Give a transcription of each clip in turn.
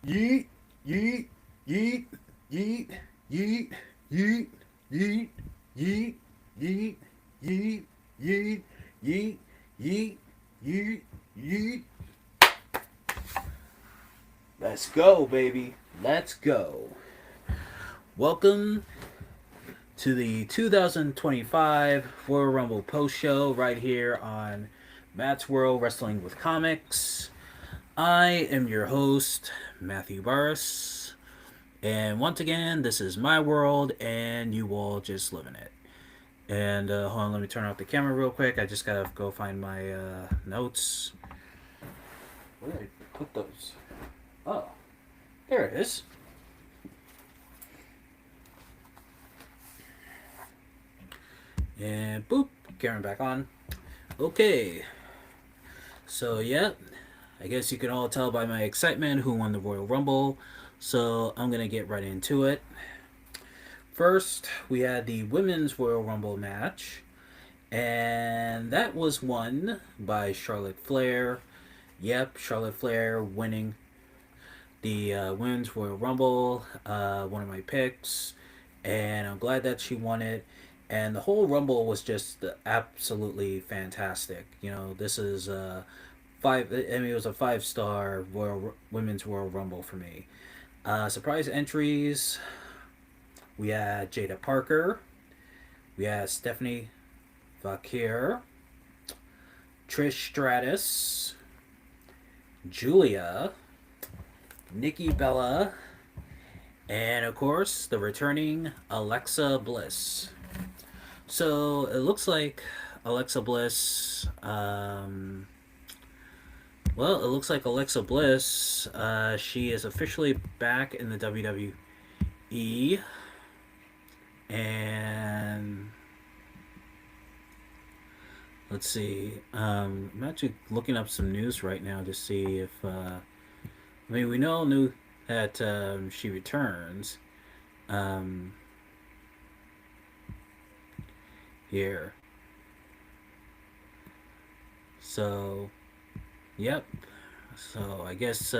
Yeet, yeet, yeet, yeet, yeet, yeet, yeet, yeet, yeet, yeet, yeet, yeet, yeet, yeet, yeet. Let's go, baby. Let's go. Welcome to the 2025 Royal Rumble post show right here on Matt's World Wrestling with Comics. I am your host, Matthew Burris. And once again, this is my world, and you all just live in it. And hold on, let me turn off the camera real quick. I just gotta go find my notes. Where did I put those? Oh, there it is. And boop, camera back on. Okay, so yeah, I guess you can all tell by my excitement who won the Royal Rumble. So I'm gonna get right into it. First, we had the Women's Royal Rumble match, and that was won by Charlotte Flair. Yep, Charlotte Flair winning the Women's Royal Rumble, one of my picks, and I'm glad that she won it. And the whole Rumble was just absolutely fantastic. You know, this is five. I mean, it was a 5-star Women's Royal Rumble for me. Surprise entries. We had Jada Parker. We had Stephanie Vakir, Trish Stratus, Julia, Nikki Bella, and of course the returning Alexa Bliss. So it looks like Alexa Bliss. Well, it looks like Alexa Bliss. She is officially back in the WWE, and let's see. I'm actually looking up some news right now to see if. I mean, we all knew that she returns. Um, Here. So, yep. So I guess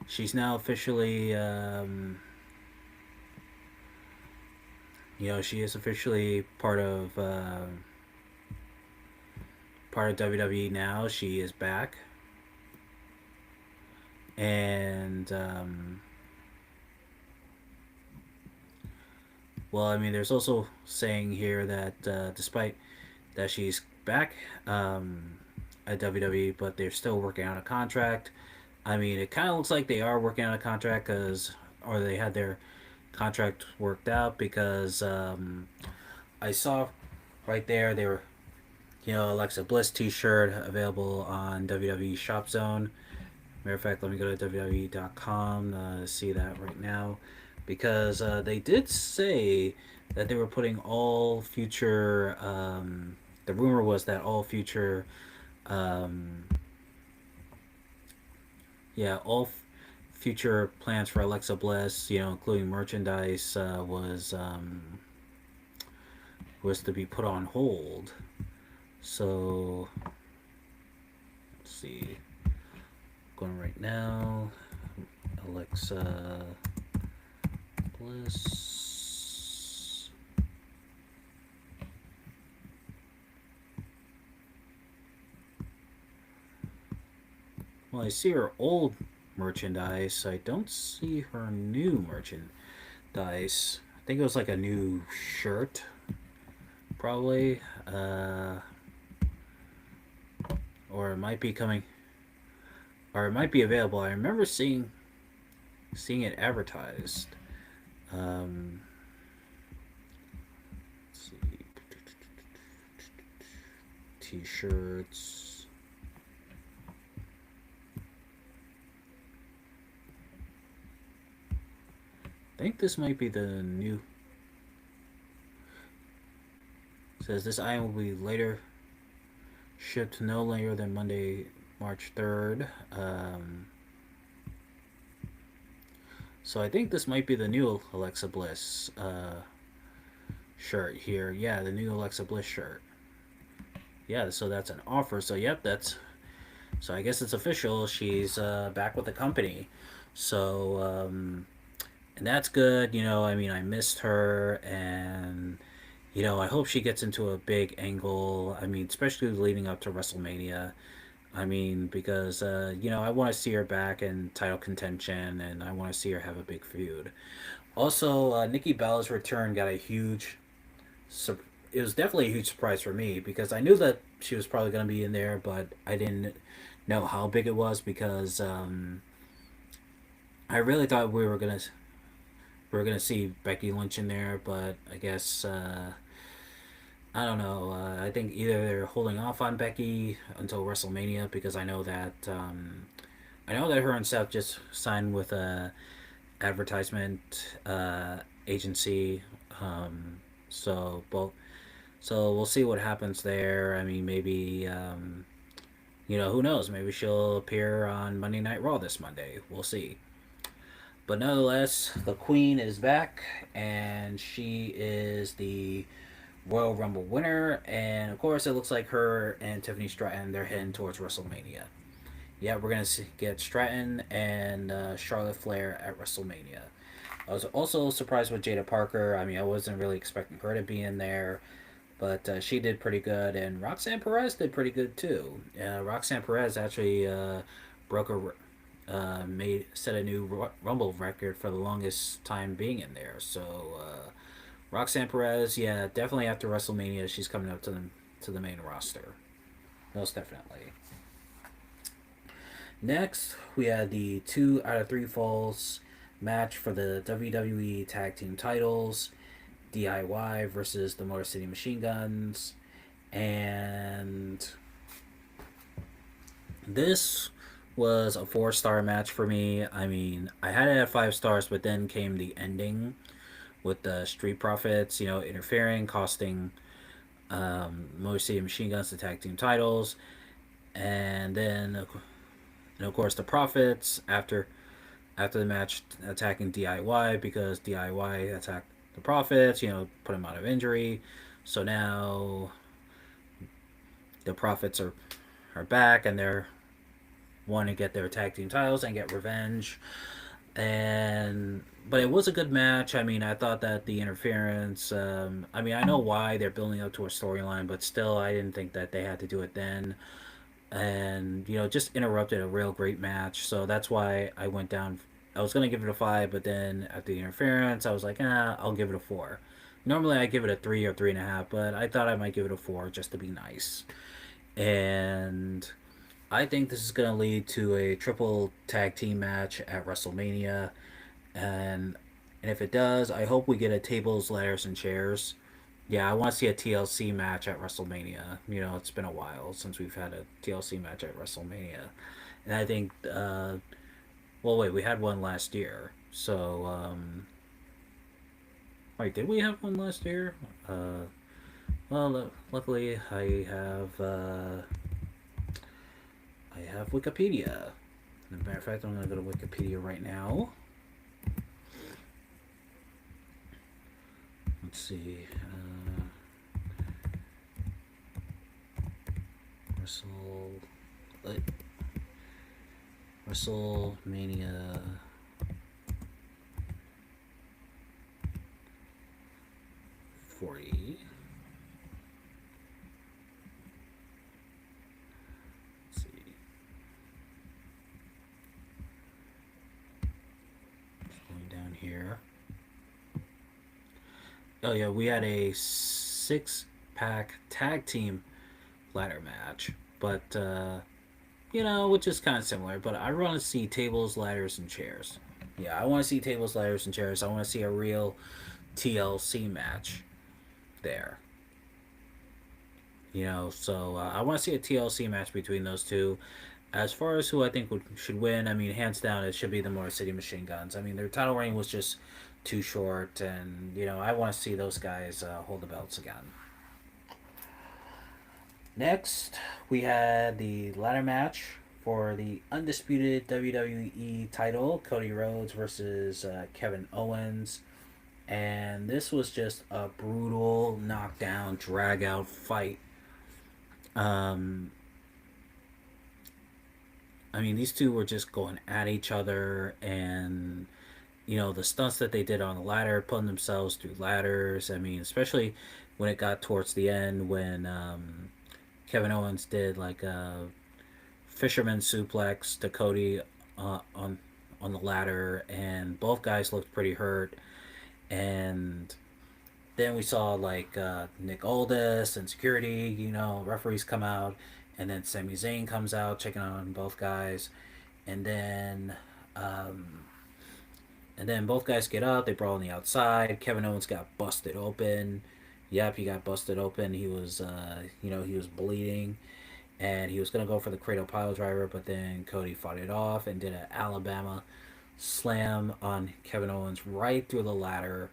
she's now officially. She is officially part of WWE now. She is back, and well, I mean, there's also saying here that despite that she's back at WWE, but they're still working on a contract. I mean, it kind of looks like they are working on a contract or they had their contract worked out because I saw right there they were, Alexa Bliss T-shirt available on WWE Shop Zone. Matter of fact, let me go to WWE.com to see that right now because they did say that they were putting all future. The rumor was that all future, um, future plans for Alexa Bliss, including merchandise, was to be put on hold. So let's see, going right now, Alexa Bliss. Well, I see her old merchandise. I don't see her new merchandise. I think it was like a new shirt, probably. Or it might be coming, or it might be available. I remember seeing it advertised. Um, let's see, t-shirts. I think this might be the new. It says this item will be later shipped no later than Monday, March 3rd. So I think this might be the new Alexa Bliss shirt here. Yeah, the new Alexa Bliss shirt. Yeah, so that's an offer. So yep, so I guess it's official. She's back with the company. So, and that's good. I mean, I missed her, and I hope she gets into a big angle. I mean, especially leading up to WrestleMania. I mean, because I want to see her back in title contention, and I want to see her have a big feud. Also, Nikki Bella's return got a huge. It was definitely a huge surprise for me because I knew that she was probably going to be in there, but I didn't know how big it was because I really thought we were gonna see Becky Lynch in there, but I guess I don't know. I think either they're holding off on Becky until WrestleMania because I know that her and Seth just signed with a advertisement agency. So both. So we'll see what happens there. I mean, maybe who knows? Maybe she'll appear on Monday Night Raw this Monday. We'll see. But nonetheless, the Queen is back, and she is the Royal Rumble winner. And of course, it looks like her and Tiffany Stratton they're heading towards WrestleMania. Yeah, we're gonna get Stratton and Charlotte Flair at WrestleMania. I was also surprised with Jada Parker. I mean, I wasn't really expecting her to be in there, but she did pretty good, and Roxanne Perez did pretty good too. Roxanne Perez actually broke a made set a new Rumble record for the longest time being in there. So Roxanne Perez, yeah, definitely after WrestleMania, she's coming up to the main roster, most definitely. Next, we had the 2 out of 3 falls match for the WWE Tag Team titles. DIY versus the Motor City Machine Guns. And this was a 4-star match for me. I mean, I had it at 5 stars, but then came the ending with the Street Profits, interfering, costing Motor City Machine Guns the tag team titles. And then, and of course, the Profits after the match attacking DIY because DIY attacked the Profits, put him out of injury. So now the Profits are back and they're wanting to get their tag team titles and get revenge. And but it was a good match. I mean, I thought that the interference. I mean, I know why they're building up to a storyline, but still, I didn't think that they had to do it then. And just interrupted a real great match. So that's why I went down. I was gonna give it a 5, but then after the interference, I was like, I'll give it a 4. Normally, I give it a 3 or 3.5, but I thought I might give it a 4 just to be nice. And I think this is going to lead to a triple tag team match at WrestleMania, and if it does, I hope we get a tables, ladders, and chairs. Yeah, I want to see a TLC match at WrestleMania. It's been a while since we've had a TLC match at WrestleMania, and I think, well, wait, we had one last year. So, wait, did we have one last year? Well, luckily I have Wikipedia. As a matter of fact, I'm going to go to Wikipedia right now. Let's see. WrestleMania 40. Let's see. Just going down here. Oh yeah, we had a 6-pack tag team ladder match, but which is kind of similar. But I want to see tables, ladders, and chairs. Yeah, I want to see tables, ladders, and chairs. I want to see a real TLC match there. So I want to see a TLC match between those two. As far as who I think should win, I mean, hands down, it should be the Motor City Machine Guns. I mean, their title reign was just too short, and I want to see those guys hold the belts again. Next, we had the ladder match for the undisputed WWE title: Cody Rhodes versus Kevin Owens. And this was just a brutal knockdown, drag out fight. Um, I mean, these two were just going at each other, and the stunts that they did on the ladder, putting themselves through ladders. I mean, especially when it got towards the end when Kevin Owens did like a fisherman suplex to Cody on the ladder, and both guys looked pretty hurt. And then we saw like Nick Aldis and security, referees come out, and then Sami Zayn comes out checking on both guys, and then um, both guys get up. They brawl on the outside. Kevin Owens got busted open. Yep, he got busted open. He was, he was bleeding, and he was gonna go for the cradle pile driver, but then Cody fought it off and did an Alabama slam on Kevin Owens right through the ladder,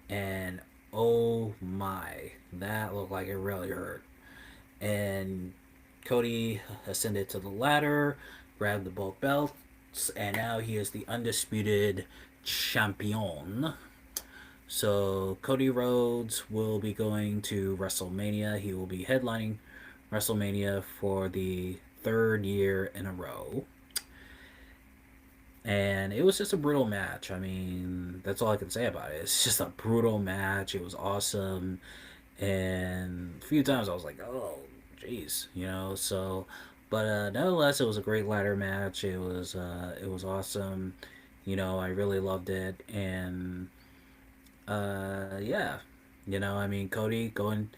and oh my, that looked like it really hurt. And Cody ascended to the ladder, grabbed the both belts, and now he is the undisputed champion. So Cody Rhodes will be going to WrestleMania. He will be headlining WrestleMania for the third year in a row. And it was just a brutal match. I mean, that's all I can say about it. It's just a brutal match. It was awesome. And a few times I was like, oh, jeez, So, but nonetheless, it was a great ladder match. It was awesome. I really loved it. And yeah, I mean, Cody going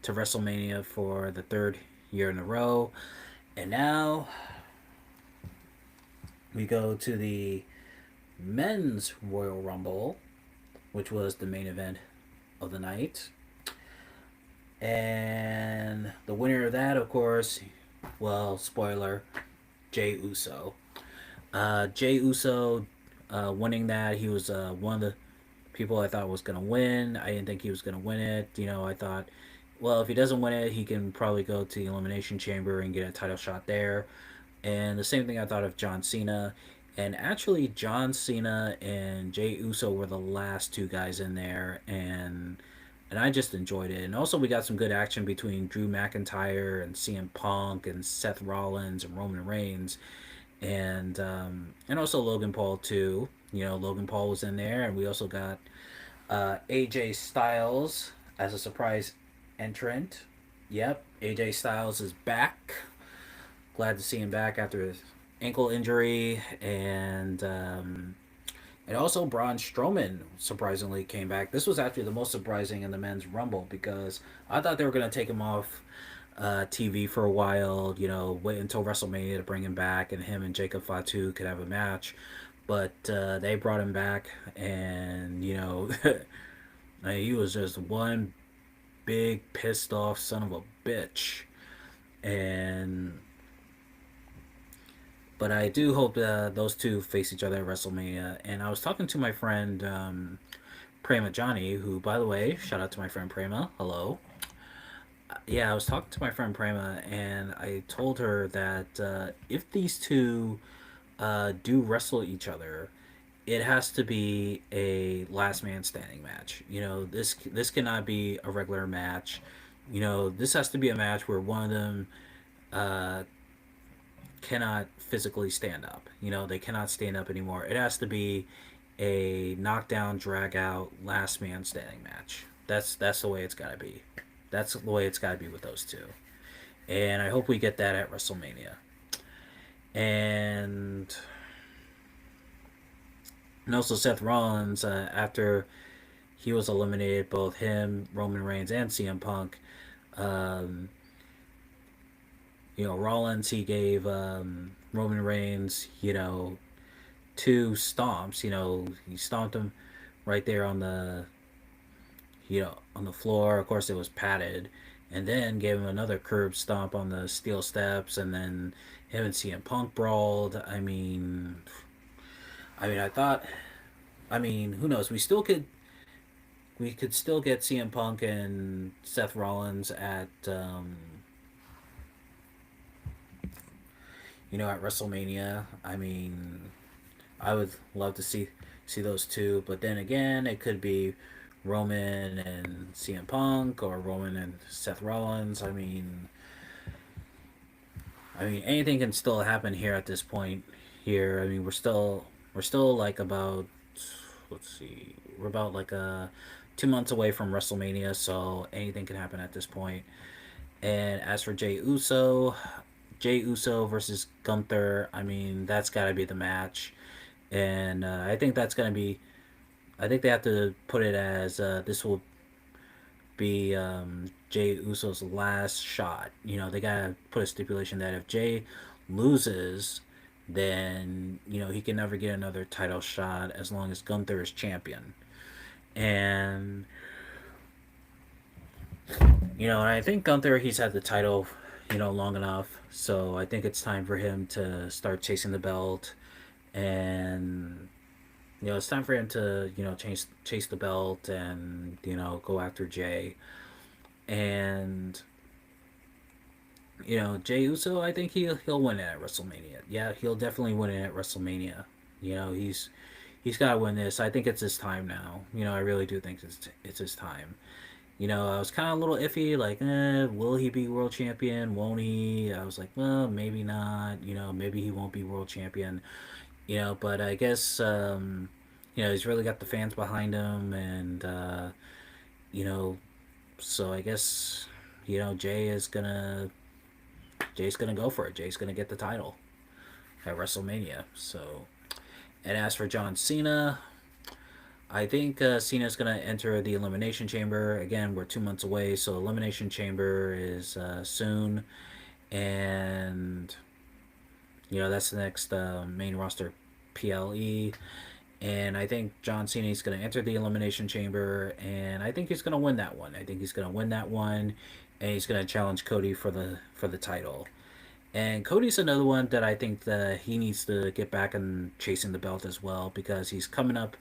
to WrestleMania for the third year in a row. And now we go to the men's Royal Rumble, which was the main event of the night. And the winner of that, of course, well, spoiler, Jey Uso. Jey Uso winning that, he was one of the people I thought was going to win. I didn't think he was going to win it. I thought, well, if he doesn't win it, he can probably go to the Elimination Chamber and get a title shot there. And the same thing I thought of John Cena. And actually, John Cena and Jey Uso were the last two guys in there, and I just enjoyed it. And also, we got some good action between Drew McIntyre and CM Punk and Seth Rollins and Roman Reigns, and also Logan Paul too. Logan Paul was in there, and we also got AJ Styles as a surprise entrant. Yep, AJ Styles is back. Glad to see him back after his ankle injury, and also Braun Strowman surprisingly came back. This was actually the most surprising in the men's Rumble because I thought they were going to take him off TV for a while, wait until WrestleMania to bring him back, and him and Jacob Fatu could have a match. But they brought him back, and he was just one big pissed off son of a bitch, and but I do hope those two face each other at WrestleMania. And I was talking to my friend Prema Johnny, who, by the way, shout out to my friend Prema. Hello. Yeah, I was talking to my friend Prema, and I told her that if these two do wrestle each other, it has to be a last man standing match. This cannot be a regular match. This has to be a match where one of them uh, cannot physically stand up. They cannot stand up anymore. It has to be a knockdown, drag out, last man standing match. That's the way it's got to be. That's the way it's got to be with those two. And I hope we get that at WrestleMania. And also Seth Rollins, after he was eliminated, both him, Roman Reigns, and CM Punk. Um, Rollins, he gave Roman Reigns, two stomps. He stomped him right there on the floor. Of course, it was padded, and then gave him another curb stomp on the steel steps, and then him and CM Punk brawled. I thought, who knows? We could still get CM Punk and Seth Rollins at WrestleMania. I would love to see those two, but then again, it could be Roman and CM Punk or Roman and Seth Rollins. I mean, anything can still happen here at this point. Here, I mean, we're still like about, let's see, we're about like 2 months away from WrestleMania, so anything can happen at this point. And as for Jay Uso versus Gunther, I mean, that's got to be the match. And I think that's going to be, I think they have to put it as this will be Jay Uso's last shot. They got to put a stipulation that if Jay loses, then, he can never get another title shot as long as Gunther is champion. And, and I think Gunther, he's had the title, long enough. So I think it's time for him to start chasing the belt. And, it's time for him to, chase the belt and, go after Jay. And, Jay Uso, I think he'll win it at WrestleMania. Yeah, he'll definitely win it at WrestleMania. He's got to win this. I think it's his time now. I really do think it's his time. I was kind of a little iffy, like, will he be world champion? Won't he? I was like, well, maybe not. Maybe he won't be world champion. But I guess, he's really got the fans behind him, and, you know, so I guess, Jay's gonna go for it. Jay's gonna get the title at WrestleMania. So, and as for John Cena, I think Cena's gonna enter the Elimination Chamber. Again, we're 2 months away, so Elimination Chamber is soon, and that's the next main roster PLE. And I think John Cena is going to enter the Elimination Chamber, and I think he's going to win that one. I think he's going to win that one, and he's going to challenge Cody for the title. And Cody's another one that I think that he needs to get back and chasing the belt as well, because he's coming up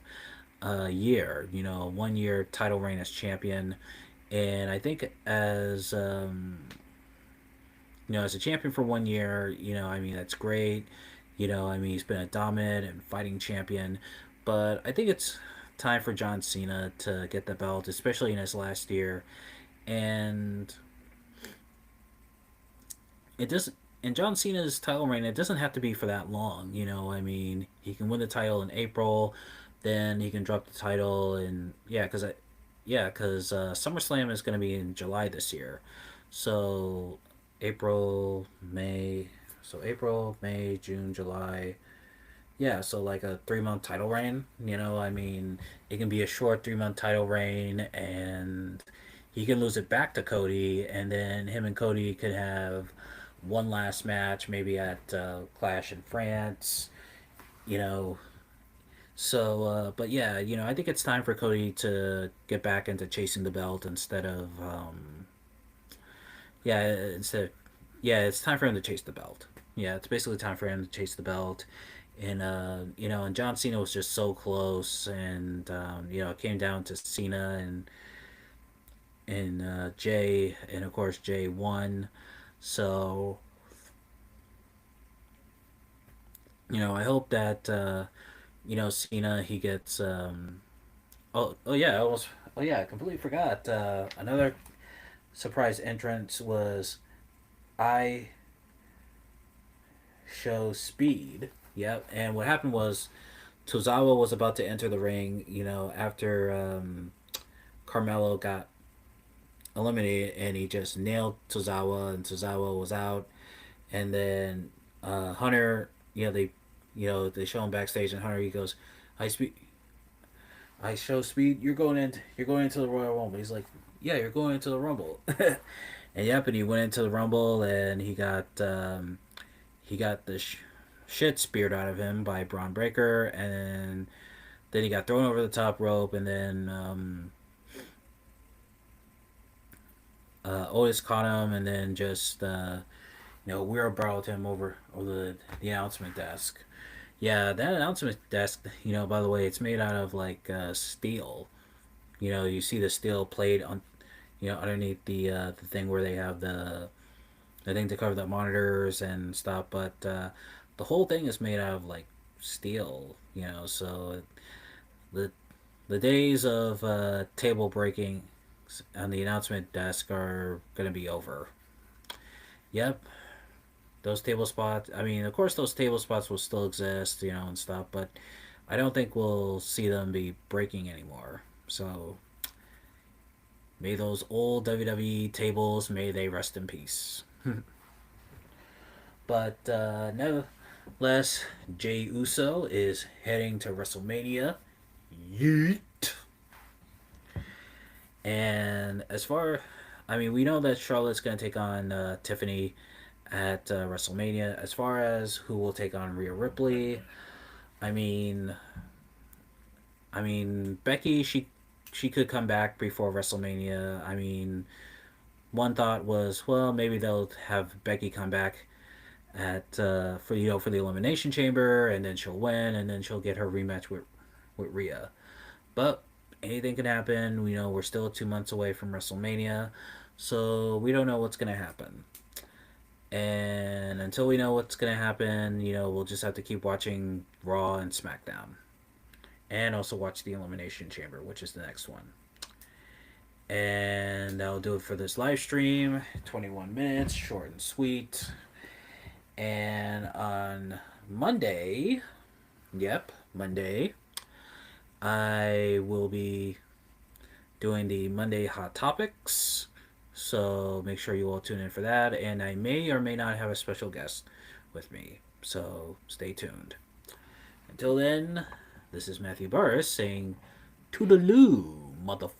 a year, 1 year title reign as champion. And I think as a champion for 1 year, I mean, that's great. I mean, he's been a dominant and fighting champion. But I think it's time for John Cena to get the belt, especially in his last year. And it doesn't. In John Cena's title reign, it doesn't have to be for that long. I mean, he can win the title in April, then he can drop the title, and because SummerSlam is going to be in July this year, so April, May, April, May, June, July. Yeah, so like a 3 month title reign. I mean, it can be a short 3 month title reign, and he can lose it back to Cody, and then him and Cody could have one last match, maybe at Clash in France. You know, but yeah, I think it's time for Cody to get back into chasing the belt instead of, yeah, instead, yeah, it's time for him to chase the belt. Yeah, it's basically time for him to chase the belt. And and John Cena was just so close, and it came down to Cena and Jay, and of course Jay won. So I hope that Cena, he gets. Oh yeah, I completely forgot. Another surprise entrance was I Show Speed. Yep, and what happened was Tozawa was about to enter the ring. After Carmelo got eliminated, and he just nailed Tozawa, and Tozawa was out. And then Hunter, they show him backstage, and Hunter, he goes, "I speed, I show speed. You're going into the Royal Rumble." He's like, "Yeah, you're going into the Rumble." And yep, and he went into the Rumble, and he got the shit speared out of him by Braun Breaker, and then he got thrown over the top rope, and then Otis caught him, and then just wheelbarrowed him over the announcement desk. Yeah, that announcement desk, by the way, it's made out of like steel. You see the steel plate on, underneath the thing where they have the thing to cover the monitors and stuff. But the whole thing is made out of like steel. So the the days of table breaking on the announcement desk are gonna be over. Yep, those table spots. I mean, of course, those table spots will still exist, you know, and stuff, but I don't think we'll see them be breaking anymore. So may those old WWE tables, may they rest in peace. But no less, Jey Uso is heading to WrestleMania. Yeet. And as far, I mean, we know that Charlotte's going to take on Tiffany at WrestleMania. As far as who will take on Rhea Ripley, I mean, Becky, she could come back before WrestleMania. I mean, one thought was, well, maybe they'll have Becky come back at for for the Elimination Chamber, and then she'll win, and then she'll get her rematch with Rhea. But anything can happen. We know we're still 2 months away from WrestleMania, so we don't know what's gonna happen. And until we know what's gonna happen, we'll just have to keep watching Raw and SmackDown, and also watch the Elimination Chamber, which is the next one. And that'll do it for this live stream. 21 minutes, short and sweet. And on Monday, Monday, I will be doing the Monday Hot Topics. So make sure you all tune in for that. And I may or may not have a special guest with me. So stay tuned. Until then, this is Matthew Burris saying Toodaloo, motherfucker.